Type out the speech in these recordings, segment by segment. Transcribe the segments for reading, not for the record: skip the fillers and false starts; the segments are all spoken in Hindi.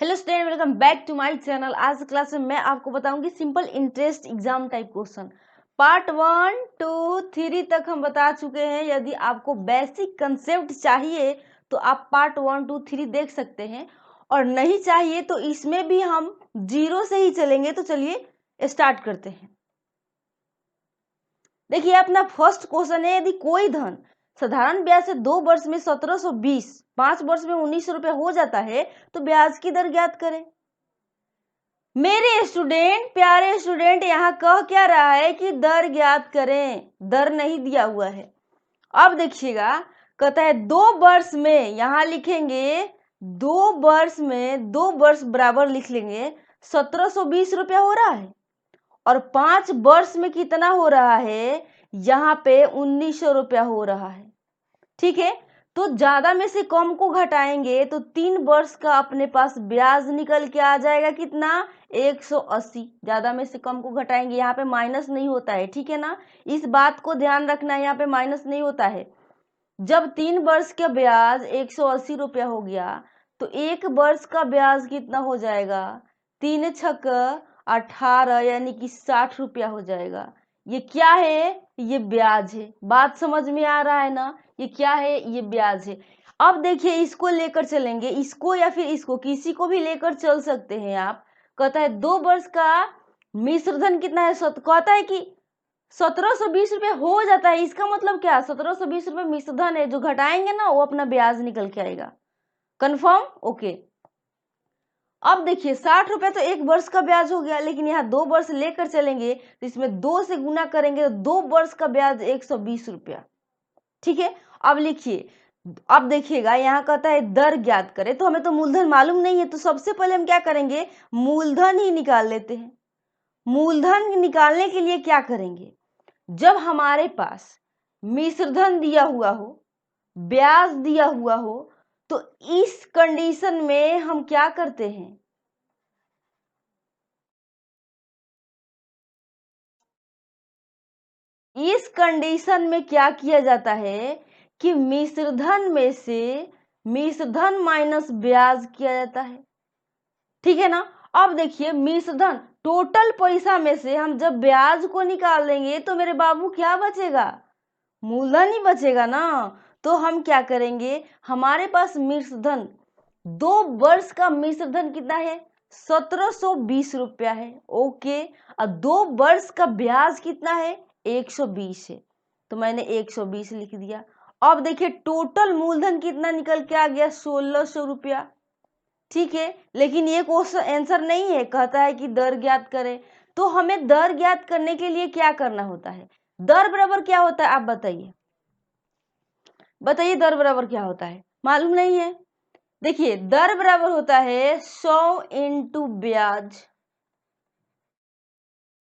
Hello student, welcome back to my channel. आज क्लास में मैं आपको बताऊंगी simple interest exam type question. Part 1, 2, 3 तक हम बता चुके हैं। यदि आपको बेसिक कंसेप्ट चाहिए तो आप पार्ट 1, 2, 3 देख सकते हैं, और नहीं चाहिए तो इसमें भी हम जीरो से ही चलेंगे। तो चलिए स्टार्ट करते हैं। देखिए, अपना फर्स्ट क्वेश्चन है, यदि कोई धन साधारण ब्याज से 2 वर्ष में 1720, 5 वर्ष में 1900 रुपया हो जाता है तो ब्याज की दर ज्ञात करें। मेरे स्टूडेंट, प्यारे स्टूडेंट, यहाँ कह क्या रहा है कि दर ज्ञात करें। दर नहीं दिया हुआ है। अब देखिएगा, कहता है 2 वर्ष में, यहाँ लिखेंगे 2 वर्ष में, 2 वर्ष बराबर लिख लेंगे 1720 रुपया हो रहा है, और 5 वर्ष में कितना हो रहा है, यहाँ पे 1900 रुपया हो रहा है। ठीक है, तो ज्यादा में से कम को घटाएंगे तो 3 वर्ष का अपने पास ब्याज निकल के आ जाएगा कितना, 180। ज्यादा में से कम को घटाएंगे, यहाँ पे माइनस नहीं होता है, ठीक है ना। इस बात को ध्यान रखना है, यहाँ पे माइनस नहीं होता है। जब 3 वर्ष का ब्याज 180 रुपया हो गया तो 1 वर्ष का ब्याज कितना हो जाएगा, 3 छक 18, यानी कि 60 रुपया हो जाएगा। ये क्या है, ये ब्याज है। बात समझ में आ रहा है ना, ये क्या है, ये ब्याज है। अब देखिए, इसको लेकर चलेंगे, इसको या फिर इसको, किसी को भी लेकर चल सकते हैं आप। कहता है 2 वर्ष का मिश्र धन कितना है, कहता है कि 1720 रुपये हो जाता है। इसका मतलब क्या, 1720 रुपये मिश्र धन है, जो घटाएंगे ना वो अपना ब्याज निकल के आएगा। Confirm, okay. अब देखिए, 60 रुपये तो 1 वर्ष का ब्याज हो गया, लेकिन यहाँ 2 वर्ष लेकर चलेंगे तो इसमें 2 से गुना करेंगे तो 2 वर्ष का ब्याज 120 रुपया। ठीक है, अब लिखिए। अब देखिएगा, यहाँ कहता है दर ज्ञात करें, तो हमें तो मूलधन मालूम नहीं है, तो सबसे पहले हम क्या करेंगे, मूलधन ही निकाल लेते हैं। मूलधन निकालने के लिए क्या करेंगे, जब हमारे पास मिश्रधन दिया हुआ हो, ब्याज दिया हुआ हो, तो इस कंडीशन में हम क्या करते हैं, इस कंडीशन में क्या किया जाता है कि मिश्रधन में से मिश्रधन माइनस ब्याज किया जाता है। ठीक है ना। अब देखिए, मिश्रधन टोटल पैसा में से हम जब ब्याज को निकाल देंगे तो मेरे बाबू क्या बचेगा, मूलधन ही बचेगा ना। तो हम क्या करेंगे, हमारे पास मिश्रधन 2 वर्ष का मिश्रधन कितना है, 1720 रुपया है, ओके। और 2 वर्ष का ब्याज कितना है, 120 है, तो मैंने 120 लिख दिया। अब देखिए, टोटल मूलधन कितना निकल के आ गया, 1600 रुपया। ठीक है, लेकिन ये क्वेश्चन आंसर नहीं है, कहता है कि दर ज्ञात करें। तो हमें दर ज्ञात करने के लिए क्या करना होता है, दर बराबर क्या होता है, आप बताइए, बताइए दर बराबर क्या होता है, मालूम नहीं है। देखिए, दर बराबर होता है 100 इंटू ब्याज।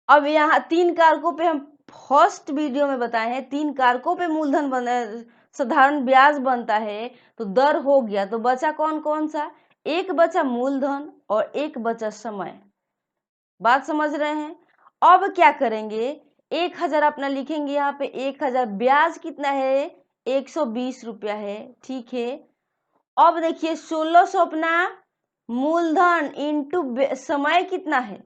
अब यहाँ 3 कारकों पे हम फर्स्ट वीडियो में बताए हैं, 3 कारकों पे मूलधन साधारण ब्याज बनता है। तो दर हो गया, तो बचा कौन कौन सा, एक बचा मूलधन और एक बचा समय। बात समझ रहे हैं। अब क्या करेंगे, 1000 अपना लिखेंगे, यहाँ पे 1000, ब्याज कितना है, 120 रुपया है। ठीक है, अब देखिए 1600 अपना मूलधन इंटू समय कितना है,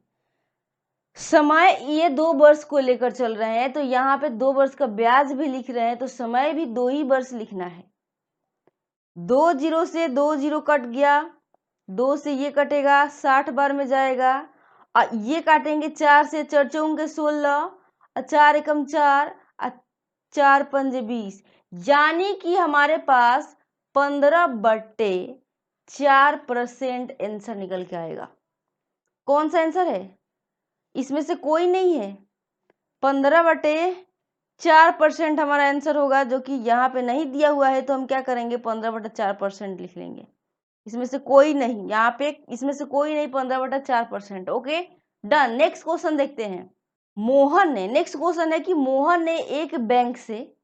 समय ये 2 वर्ष को लेकर चल रहे हैं, तो यहाँ पे 2 वर्ष का ब्याज भी लिख रहे हैं, तो समय भी 2 ही वर्ष लिखना है। 2 जीरो से 2 जीरो कट गया, 2 से ये कटेगा, 60 बार में जाएगा। और ये काटेंगे 4 से, 4 चौके 16, और 4 एकम 4, और 4 पंजे 20, यानी कि हमारे पास 15/4% आंसर निकल के आएगा। कौन सा आंसर है, इसमें से कोई नहीं है। 15/4% हमारा आंसर होगा, जो कि यहाँ पे नहीं दिया हुआ है, तो हम क्या करेंगे, 15/4% लिख लेंगे। इसमें से कोई नहीं, यहाँ पे इसमें से कोई नहीं, 15/4%। Okay, done. नेक्स्ट क्वेश्चन देखते हैं। मोहन ने, नेक्स्ट क्वेश्चन है कि मोहन ने एक बैंक से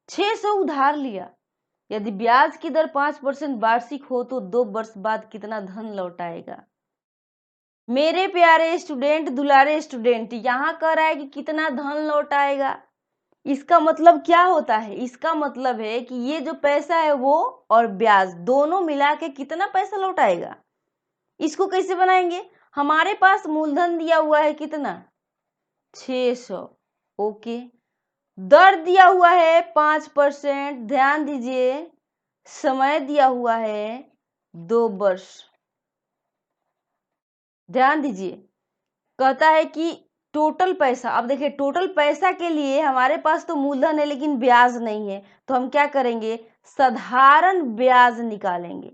600 उधार लिया। यदि ब्याज की दर 5% वार्षिक हो तो 2 वर्ष बाद कितना धन लौटाएगा। मेरे प्यारे स्टूडेंट, दुलारे स्टूडेंट, यहाँ कह रहा है कि कितना धन लौटाएगा। इसका मतलब क्या होता है, इसका मतलब है कि ये जो पैसा है वो और ब्याज दोनों मिला के कितना पैसा लौटाएगा। इसको कैसे बनाएंगे? हमारे पास मूलधन दिया हुआ है कितना? 600। ओके, दर दिया हुआ है 5%। ध्यान दीजिए, समय दिया हुआ है 2 वर्ष। ध्यान दीजिए, कहता है कि टोटल पैसा। अब देखिए, टोटल पैसा के लिए हमारे पास तो मूलधन है लेकिन ब्याज नहीं है, तो हम क्या करेंगे? साधारण ब्याज निकालेंगे।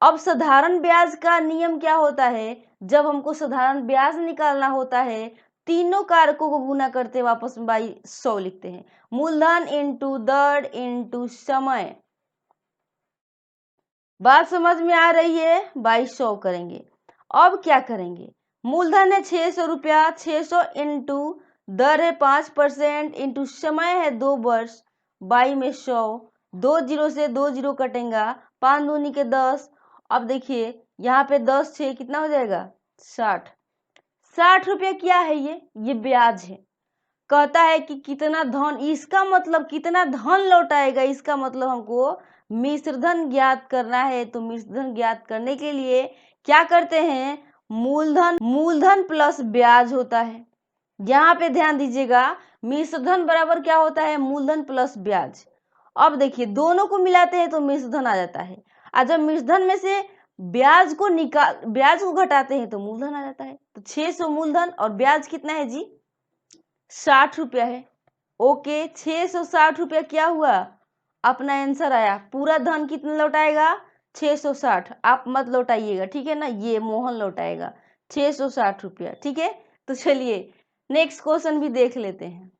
अब साधारण ब्याज का नियम क्या होता है? जब हमको साधारण ब्याज निकालना होता है, तीनों कारकों को गुना करते वापस बाई 100 लिखते हैं। मूलधन इंटू दर इंटू समय। बात समझ में आ रही है? बाई 100 करेंगे। अब क्या करेंगे? मूलधन है 600 रुपया, 600 इंटू दर है 5% इंटू समय है 2 वर्ष, बाई में 100। 2 जीरो से 2 जीरो कटेगा, 5 दूनी के 10। अब देखिए, यहाँ पे 10 6 कितना हो जाएगा? 60। 60 रुपया क्या है? ये ब्याज है। कहता है कि कितना धन, इसका मतलब कितना धन लौटाएगा, इसका मतलब हमको मिश्रधन ज्ञात करना है। तो मिश्रधन ज्ञात करने के लिए क्या करते हैं? मूलधन प्लस ब्याज होता है। यहाँ पे ध्यान दीजिएगा, मिश्रधन बराबर क्या होता है? मूलधन प्लस ब्याज। अब देखिए, दोनों को मिलाते हैं तो मिश्रधन आ जाता है, और जब मिश्रधन में से ब्याज को घटाते हैं तो मूलधन आ जाता है। तो 600 मूलधन और ब्याज कितना है जी? 60 रुपया है। ओके, 660 रुपया क्या हुआ? अपना आंसर आया। पूरा धन कितना लौटाएगा? 660। आप मत लौटाइएगा, ठीक है ना, ये मोहन लौटाएगा 660 रुपया। ठीक है, तो चलिए नेक्स्ट क्वेश्चन भी देख लेते हैं।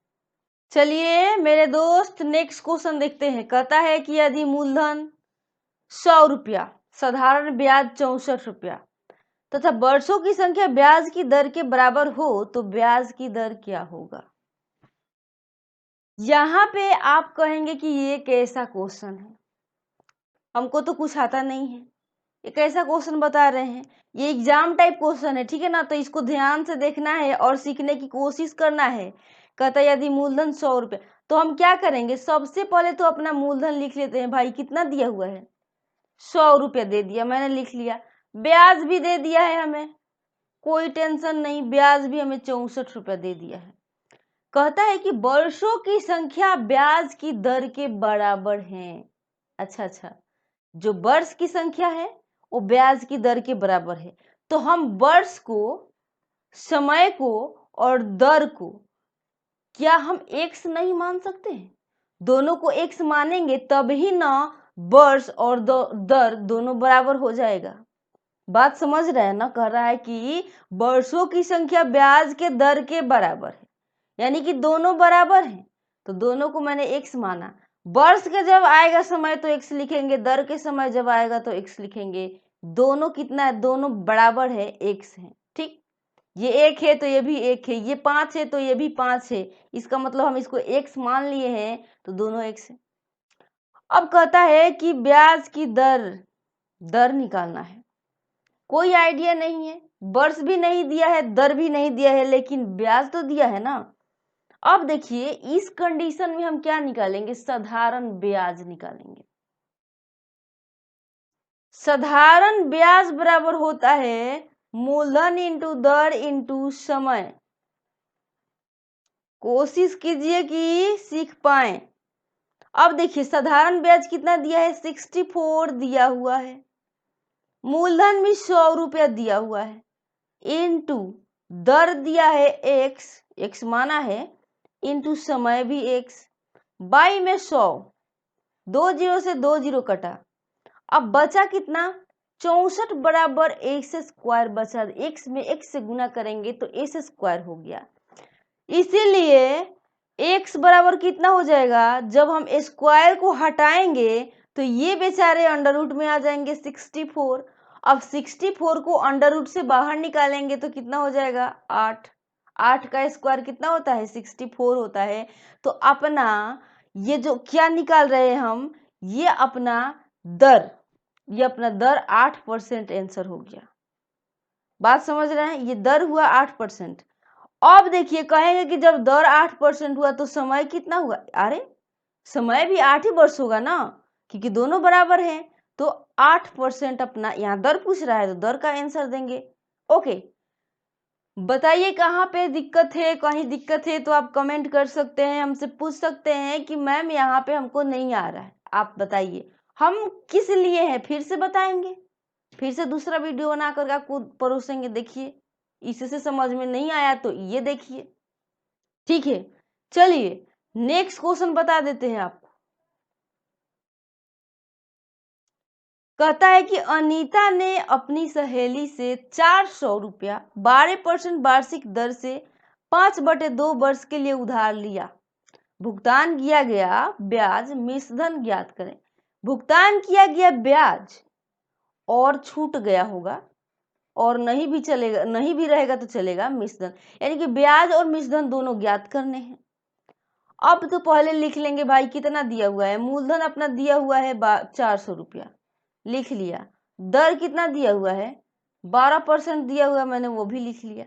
चलिए मेरे दोस्त, नेक्स्ट क्वेश्चन देखते हैं। कहता है कि यदि मूलधन 100 रुपया, साधारण ब्याज 64 रुपया तथा वर्षों की संख्या ब्याज की दर के बराबर हो तो ब्याज की दर क्या होगा? यहाँ पे आप कहेंगे कि ये कैसा क्वेश्चन है, हमको तो कुछ आता नहीं है, ये कैसा क्वेश्चन बता रहे हैं? ये एग्जाम टाइप क्वेश्चन है, ठीक है ना, तो इसको ध्यान से देखना है और सीखने की कोशिश करना है। कहता है यदि मूलधन 100 रुपये, तो हम क्या करेंगे? सबसे पहले तो अपना मूलधन लिख लेते हैं। भाई कितना दिया हुआ है? 100 रुपया दे दिया, मैंने लिख लिया। ब्याज भी दे दिया है हमें, कोई टेंशन नहीं, ब्याज भी हमें 64 रुपया दे दिया है। कहता है कि वर्षों की संख्या ब्याज की दर के बराबर है। अच्छा, जो वर्ष की संख्या है वो ब्याज की दर के बराबर है, तो हम वर्ष को, समय को और दर को क्या हम एक्स नहीं मान सकते हैं? दोनों को एक्स मानेंगे तभी ना वर्ष और दर दोनों बराबर हो जाएगा। बात समझ रहे हैं ना? कह रहा है कि वर्षों की संख्या ब्याज के दर के बराबर है, यानी कि दोनों बराबर हैं, तो दोनों को मैंने एक्स माना। वर्ष के जब आएगा समय तो एक्स लिखेंगे, दर के समय जब आएगा तो एक्स लिखेंगे। दोनों कितना है? दोनों बराबर है, एक्स है। ठीक, ये 1 है तो ये भी 1 है, ये 5 है तो ये भी 5 है, इसका मतलब हम इसको एक्स मान लिए हैं, तो दोनों एक्स है। अब कहता है कि ब्याज की दर निकालना है। कोई आइडिया नहीं है, वर्ष भी नहीं दिया है, दर भी नहीं दिया है, लेकिन ब्याज तो दिया है ना। अब देखिए, इस कंडीशन में हम क्या निकालेंगे? साधारण ब्याज निकालेंगे। साधारण ब्याज बराबर होता है मूलधन इंटू दर इंटू समय। कोशिश कीजिए कि सीख पाए। अब देखिए, साधारण ब्याज कितना दिया है? 64 दिया हुआ है। मूलधन भी 100 रुपया दिया हुआ है, इंटू दर दिया है एक्स माना है, इंटू समय भी एक्स, बाई में 100। 2 जीरो से 2 जीरो कटा, अब बचा कितना? 64 बराबर एक्स स्क्वायर बचा। एक्स में एक्स से गुना करेंगे तो एक्स स्क्वायर हो गया। इसीलिए एक्स बराबर कितना हो जाएगा? जब हम स्क्वायर को हटाएंगे तो ये बेचारे अंडर रूट में आ जाएंगे 64। अब 64 को अंडर रूट से बाहर निकालेंगे तो कितना हो जाएगा? 8। 8 का स्क्वायर कितना होता है? 64 होता है। तो अपना ये जो क्या निकाल रहे हैं हम, ये अपना दर, ये अपना दर 8% आंसर हो गया। बात समझ रहे हैं? ये दर हुआ 8%। अब देखिए, कहेंगे कि जब दर 8% हुआ तो समय कितना हुआ? अरे समय भी 8 ही वर्ष होगा ना, क्योंकि दोनों बराबर हैं। तो 8% अपना, यहाँ दर पूछ रहा है तो दर का आंसर देंगे। ओके, बताइए कहाँ पे दिक्कत है, कहीं दिक्कत है तो आप कमेंट कर सकते हैं, हमसे पूछ सकते हैं कि मैम यहाँ पे हमको नहीं आ रहा है, आप बताइए। हम किस लिए हैं फिर से बताएंगे, फिर से दूसरा वीडियो बना कर आपको परोसेंगे। देखिए, इससे समझ में नहीं आया तो ये देखिए, ठीक है। चलिए नेक्स्ट क्वेश्चन बता देते हैं आपको। कहता है कि अनीता ने अपनी सहेली से 400 रुपया 12% वार्षिक दर से 5/2 वर्ष के लिए उधार लिया। भुगतान किया गया ब्याज मिश्रधन ज्ञात करें। भुगतान किया गया ब्याज और छूट गया होगा, और नहीं भी चलेगा, नहीं भी रहेगा तो चलेगा मिश्रधन, यानी कि ब्याज और मिश्रधन दोनों ज्ञात करने हैं। अब तो पहले लिख लेंगे भाई कितना दिया हुआ है, मूलधन अपना दिया हुआ है 400 रुपया, लिख लिया। दर कितना दिया हुआ है, 12% दिया हुआ है, मैंने वो भी लिख लिया।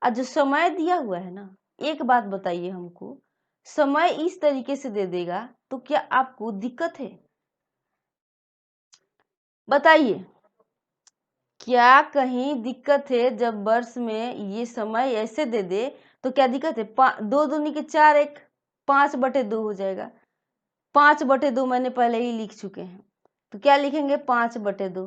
और जो समय दिया हुआ है ना, एक बात बताइए हमको, समय इस तरीके से दे देगा तो क्या आपको दिक्कत है? बताइए, क्या कहीं दिक्कत है? जब वर्ष में ये समय ऐसे दे दे तो क्या दिक्कत है? 2 दूनी के 4, एक 5/2 हो जाएगा। 5/2 मैंने पहले ही लिख चुके हैं, तो क्या लिखेंगे? 5/2।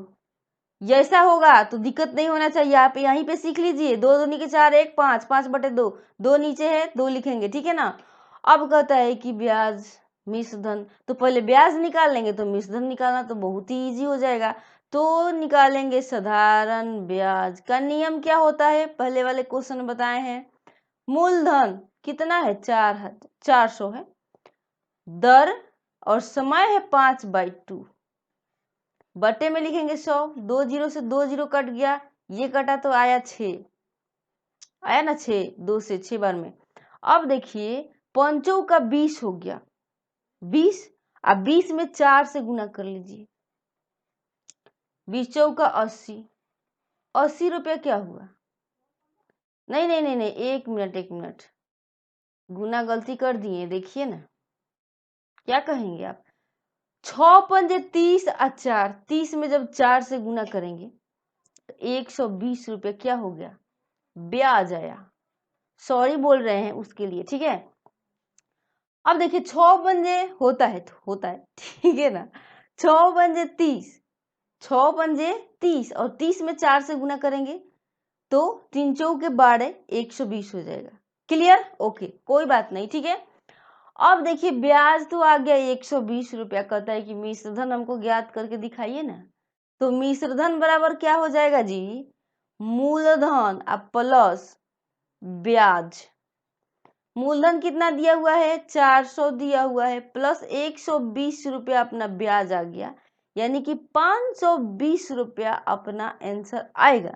जैसा होगा तो दिक्कत नहीं होना चाहिए, आप यहीं पे सीख लीजिए। 2 दूनी के 4, एक 5, 5/2, 2 नीचे है 2 लिखेंगे, ठीक है ना। अब कहता है कि ब्याज मिश्रधन, तो पहले ब्याज निकाल लेंगे, तो मिश्रधन निकालना तो बहुत ही ईजी हो जाएगा। तो निकालेंगे साधारण ब्याज का नियम क्या होता है, पहले वाले क्वेश्चन बताए हैं। मूलधन कितना है? 400 है, दर और समय है 5/2, बटे में लिखेंगे 100। 2 जीरो से 2 जीरो कट गया, ये कटा तो आया 6, आया ना 6, 2 से 6 बार में। अब देखिए 5 का 20 हो गया, 20, अब 20 में 4 से गुना कर लीजिए, 20 चौका 80, 80 रुपया क्या हुआ? नहीं नहीं नहीं नहीं, एक मिनट एक मिनट, गुना गलती कर दिए, देखिए ना क्या कहेंगे आप। 6×5 30 और 4, 30 में जब 4 से गुना करेंगे तो 120 रुपये क्या हो गया? ब्याज आया। सॉरी बोल रहे हैं उसके लिए, ठीक है। अब देखिए 6×5 होता है तो होता है, ठीक है ना। 6×5 30, 6×5 30 और 30 में 4 से गुना करेंगे तो 3 चौके 12, 120 हो जाएगा। क्लियर? ओके, कोई बात नहीं, ठीक है। अब देखिए ब्याज तो आ गया 120 रुपया, कहता है कि मिश्रधन हमको ज्ञात करके दिखाइए ना। तो मिश्रधन बराबर क्या हो जाएगा जी? मूलधन अब प्लस ब्याज। मूलधन कितना दिया हुआ है? 400 दिया हुआ है, प्लस 120 रुपया अपना ब्याज आ गया, यानी कि 520 रुपया अपना आंसर आएगा,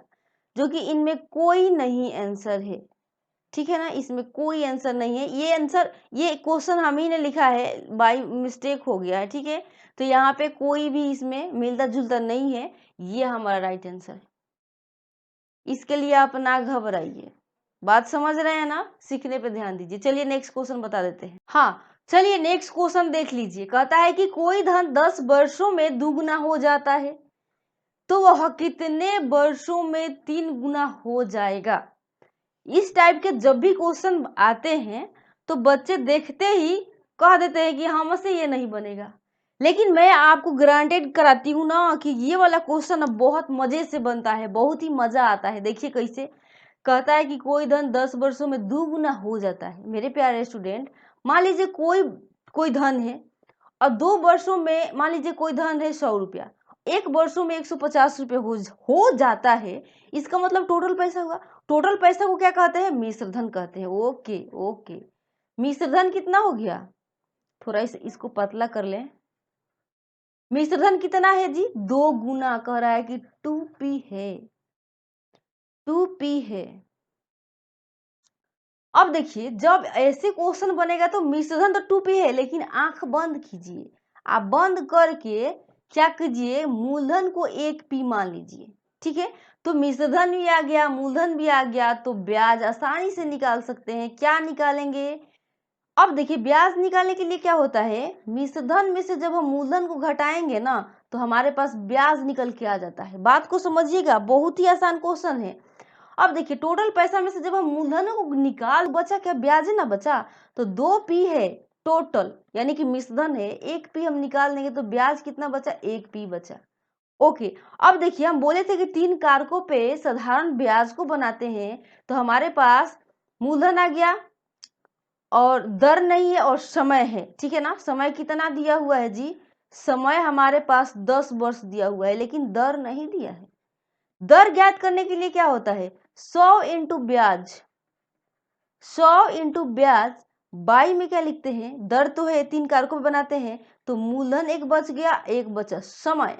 जो कि इनमें कोई नहीं आंसर है, ठीक है ना। इसमें कोई आंसर नहीं है, ये आंसर, ये क्वेश्चन हम ही ने लिखा है, बाय मिस्टेक हो गया है, ठीक है। तो यहाँ पे कोई भी इसमें मिलता जुलता नहीं है, ये हमारा राइट आंसर है। इसके लिए आप ना घबराइए, बात समझ रहे हैं ना, सीखने पे ध्यान दीजिए। चलिए नेक्स्ट क्वेश्चन बता देते हैं। हाँ, चलिए नेक्स्ट क्वेश्चन देख लीजिए। कहता है कि कोई धन 10 वर्षों में दुगुना हो जाता है, तो वह कितने वर्षों में 3 गुना हो जाएगा? इस टाइप के जब भी क्वेश्चन आते हैं तो बच्चे देखते ही कह देते हैं कि हमसे ये नहीं बनेगा, लेकिन मैं आपको गारंटेड कराती हूँ ना कि ये वाला क्वेश्चन अब बहुत मजे से बनता है, बहुत ही मजा आता है। देखिए कैसे कहता है कि कोई धन 10 वर्षों में 2 गुना हो जाता है। मेरे प्यारे स्टूडेंट, मान लीजिए कोई कोई धन है और 2 वर्षों में मान लीजिए कोई धन है 100 रुपया, 1 वर्षों में 150 रुपये हो जाता है, इसका मतलब टोटल पैसा हुआ। टोटल पैसा को क्या कहते हैं? मिश्रधन कहते हैं। ओके ओके, मिश्रधन कितना हो गया? थोड़ा इसको पतला कर लें। मिश्रधन कितना है जी? 2 गुना, कह रहा है कि 2p है, 2p है। अब देखिए जब ऐसे क्वेश्चन बनेगा तो मिश्रधन तो 2p है, लेकिन आंख बंद कीजिए, आप बंद करके क्या कीजिए, मूलधन को 1p मान लीजिए, ठीक है। तो मिश्रधन भी आ गया, मूलधन भी आ गया, तो ब्याज आसानी से निकाल सकते हैं। क्या निकालेंगे? अब देखिए ब्याज निकालने के लिए क्या होता है, मिश्रधन में से जब हम मूलधन को घटाएंगे ना तो हमारे पास ब्याज निकल के आ जाता है। बात को समझिएगा, बहुत ही आसान क्वेश्चन है। अब देखिए टोटल पैसा में से जब हम मूलधन को निकाल, बचा क्या, ब्याज है ना बचा, तो 2p है टोटल, यानी कि मिश्रधन है, 1p हम निकाल देंगे तो ब्याज कितना बचा, 1p बचा। ओके, अब देखिए हम बोले थे कि 3 कारकों पे साधारण ब्याज को बनाते हैं, तो हमारे पास मूलधन आ गया और दर नहीं है और समय है, ठीक है ना। समय कितना दिया हुआ है जी, समय हमारे पास 10 वर्ष दिया हुआ है, लेकिन दर नहीं दिया है। दर ज्ञात करने के लिए क्या होता है, 100 इंटू ब्याज, 100 इंटू ब्याज बाई में क्या लिखते हैं, दर तो है, 3 कारकों बनाते हैं, तो मूलधन एक बच गया, एक बचा समय।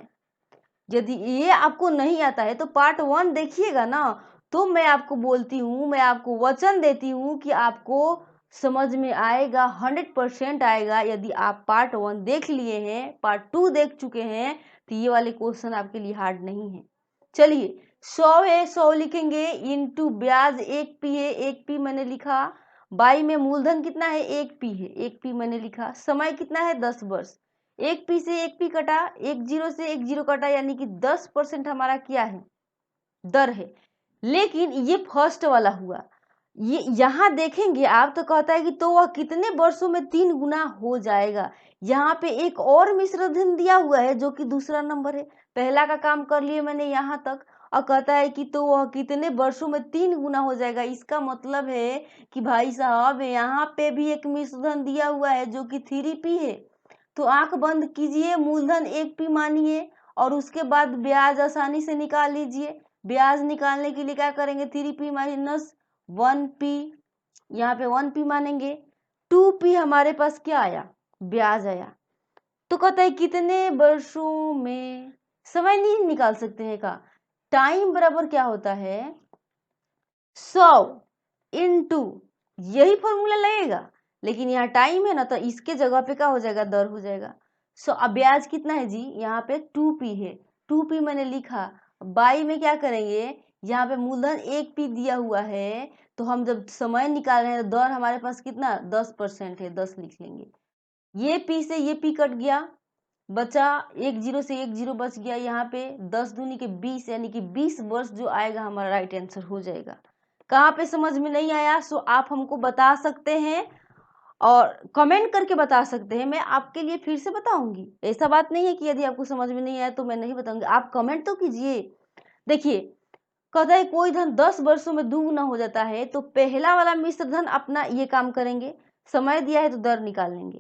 यदि ये आपको नहीं आता है तो पार्ट 1 देखिएगा ना, तो मैं आपको बोलती हूँ, मैं आपको वचन देती हूँ कि आपको समझ में आएगा, 100% आएगा। यदि आप पार्ट 1 देख लिए हैं, पार्ट 2 देख चुके हैं, तो ये वाले क्वेश्चन आपके लिए हार्ड नहीं है। चलिए 100 है, 100 लिखेंगे, इंटू ब्याज 1p है, 1p मैंने लिखा, बाई में मूलधन कितना है, 1p है, 1p मैंने लिखा, समय कितना है 10 वर्ष, 1p से 1p कटा, 10 से 10 कटा, यानी कि 10% हमारा क्या है, दर है। लेकिन ये फर्स्ट वाला हुआ, ये यहाँ देखेंगे आप तो कहता है कि तो वह कितने वर्षों में 3 गुना हो जाएगा। यहाँ पे एक और मिश्रधन दिया हुआ है जो कि दूसरा नंबर है, पहला का काम कर लिए मैंने यहाँ तक, और कहता है कि तो वह कितने वर्षों में 3 गुना हो जाएगा। इसका मतलब है कि भाई साहब यहाँ पे भी एक मिश्रधन दिया हुआ है जो कि 3p है, तो आंख बंद कीजिए, मूलधन 1p मानिए और उसके बाद ब्याज आसानी से निकाल लीजिए। ब्याज निकालने के लिए क्या करेंगे, 3p माइनस 1p, यहाँ पे 1p मानेंगे, 2p हमारे पास क्या आया, ब्याज आया। तो कहता है कितने वर्षों में, समय नहीं निकाल सकते हैं का, टाइम बराबर क्या होता है, 100 इंटू, यही फॉर्मूला लगेगा, लेकिन यहाँ टाइम है ना, तो इसके जगह पे क्या हो जाएगा, दर हो जाएगा। सो अब ब्याज कितना है जी, यहाँ पे 2p है, 2p मैंने लिखा, बाई में क्या करेंगे, यहाँ पे मूलधन 1p दिया हुआ है, तो हम जब समय निकाल रहे हैं तो दर हमारे पास कितना 10% है, 10 लिख लेंगे। ये p से ये p कट गया, बचा 10 से 10 बच गया, यहाँ पे 10 दूनी के 20, यानी कि 20 वर्ष जो आएगा हमारा राइट आंसर हो जाएगा। कहाँ पे समझ में नहीं आया सो आप हमको बता सकते हैं और कमेंट करके बता सकते हैं, मैं आपके लिए फिर से बताऊंगी। ऐसा बात नहीं है कि यदि आपको समझ में नहीं आया तो मैं नहीं बताऊंगी, आप कमेंट तो कीजिए। देखिए कहता है कोई धन 10 वर्षों में दुगुना हो जाता है, तो पहला वाला मिश्र धन अपना ये काम करेंगे, समय दिया है तो दर निकाल लेंगे।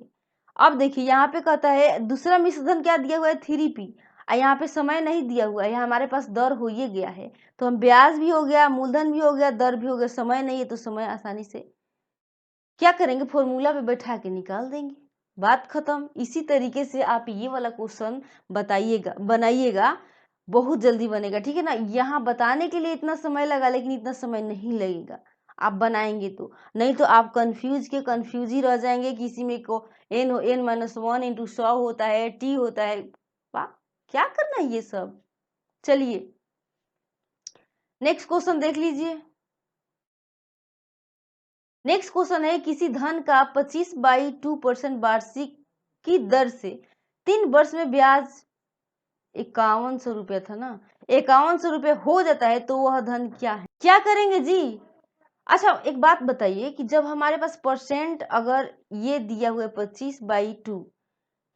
अब देखिए यहाँ पे कहता है दूसरा मिश्र धन क्या दिया हुआ है, 3p, और यहाँ पे समय नहीं दिया हुआ है, हमारे पास दर हो ये गया है, तो हम ब्याज भी हो गया, मूलधन भी हो गया, दर भी हो गया, समय नहीं है तो समय आसानी से क्या करेंगे, फॉर्मूला पे बैठा के निकाल देंगे, बात खत्म। इसी तरीके से आप ये वाला क्वेश्चन बताइएगा, बनाइएगा, बहुत जल्दी बनेगा, ठीक है ना। यहाँ बताने के लिए इतना समय लगा, लेकिन इतना समय नहीं लगेगा आप बनाएंगे तो, नहीं तो आप कंफ्यूज ही रह जाएंगे, किसी में को n-1 इंटू 100 होता है, t होता है, वाह क्या करना है ये सब। चलिए नेक्स्ट क्वेश्चन देख लीजिए। नेक्स्ट क्वेश्चन है किसी धन का 25/2% वार्षिक की दर से 3 वर्ष में ब्याज 5100 रुपया था ना, 5100 रुपये हो जाता है, तो वह धन क्या है, क्या करेंगे जी। अच्छा एक बात बताइए कि जब हमारे पास परसेंट अगर ये दिया हुआ है 25/2,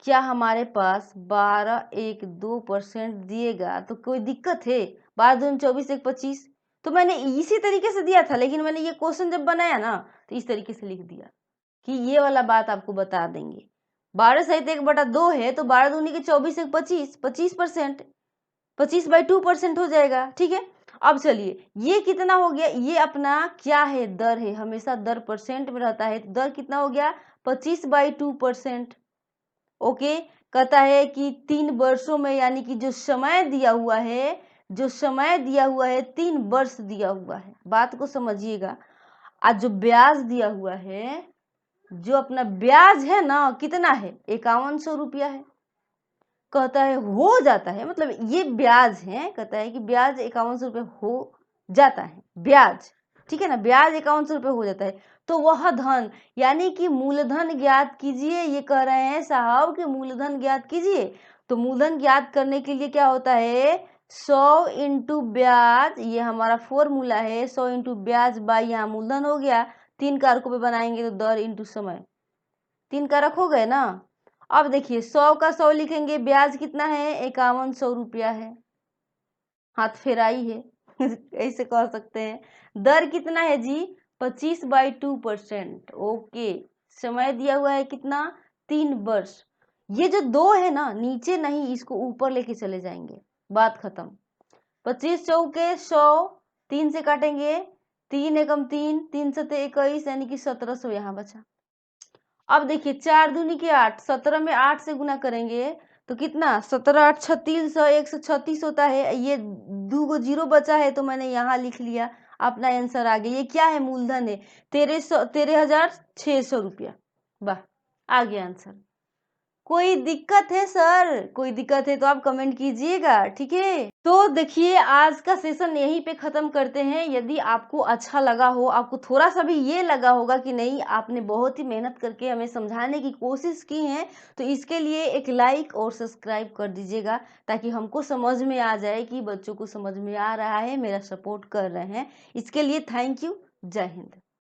क्या हमारे पास 12.12% दिएगा तो कोई दिक्कत है, 12 24 1 25, तो मैंने इसी तरीके से दिया था, लेकिन मैंने ये क्वेश्चन जब बनाया ना तो इस तरीके से लिख दिया कि ये वाला बात आपको बता देंगे। 12 सहित 1/2 है, तो 12 दूनी के 24 1 25, 25%, 25/2% हो जाएगा, ठीक है। अब चलिए ये कितना हो गया, ये अपना क्या है, दर है, हमेशा दर परसेंट में रहता है, तो दर कितना हो गया 25/2%। ओके, कहता है कि 3 वर्षों में, यानी कि जो समय दिया हुआ है, जो समय दिया हुआ है 3 वर्ष दिया हुआ है, बात को समझिएगा। आज जो ब्याज दिया हुआ है, जो अपना ब्याज है ना कितना है 5100 रुपया है, कहता है हो जाता है, मतलब ये ब्याज है, कहता है कि ब्याज 5100 रुपये हो जाता है, ब्याज, ठीक है ना, ब्याज 5100 रुपये हो जाता है, तो वह धन, यानी कि मूलधन ज्ञात कीजिए, ये कह रहे हैं साहब कि मूलधन ज्ञात कीजिए, तो मूलधन ज्ञात करने के लिए क्या होता है, 100 इंटू ब्याज, ये हमारा फॉर्मूला है। 100 इंटू ब्याज बाई यहाँ मूलधन हो गया, 3 कारकों पे बनाएंगे तो दर इंटू समय, 3 कारक हो गए ना। अब देखिए 100 का 100 लिखेंगे, ब्याज कितना है, 5100 रुपया है, हाथ फेराई है ऐसे कह सकते हैं। दर कितना है जी, 25/2%। ओके, समय दिया हुआ है कितना, 3 वर्ष। ये जो 2 है ना नीचे नहीं, इसको ऊपर लेके चले जाएंगे, बात खत्म। 25 चौके 100, 3 से काटेंगे, 3 एकम 3, 3 सते 21, यानी कि 1700 यहाँ बचा। अब देखिए 4 दूनी के 8, 17 में 8 से गुना करेंगे तो कितना, 17 8 36, 136 होता है। ये 2 गो जीरो बचा है तो मैंने यहाँ लिख लिया, अपना आंसर आ गया। ये क्या है, मूलधन है, 13,600 रुपया। वाह, आ गया आंसर। कोई दिक्कत है सर, कोई दिक्कत है तो आप कमेंट कीजिएगा, ठीक है। तो देखिए आज का सेशन यहीं पे खत्म करते हैं। यदि आपको अच्छा लगा हो, आपको थोड़ा सा भी ये लगा होगा कि नहीं आपने बहुत ही मेहनत करके हमें समझाने की कोशिश की है, तो इसके लिए एक लाइक और सब्सक्राइब कर दीजिएगा, ताकि हमको समझ में आ जाए कि बच्चों को समझ में आ रहा है, मेरा सपोर्ट कर रहे हैं। इसके लिए थैंक यू। जय हिंद।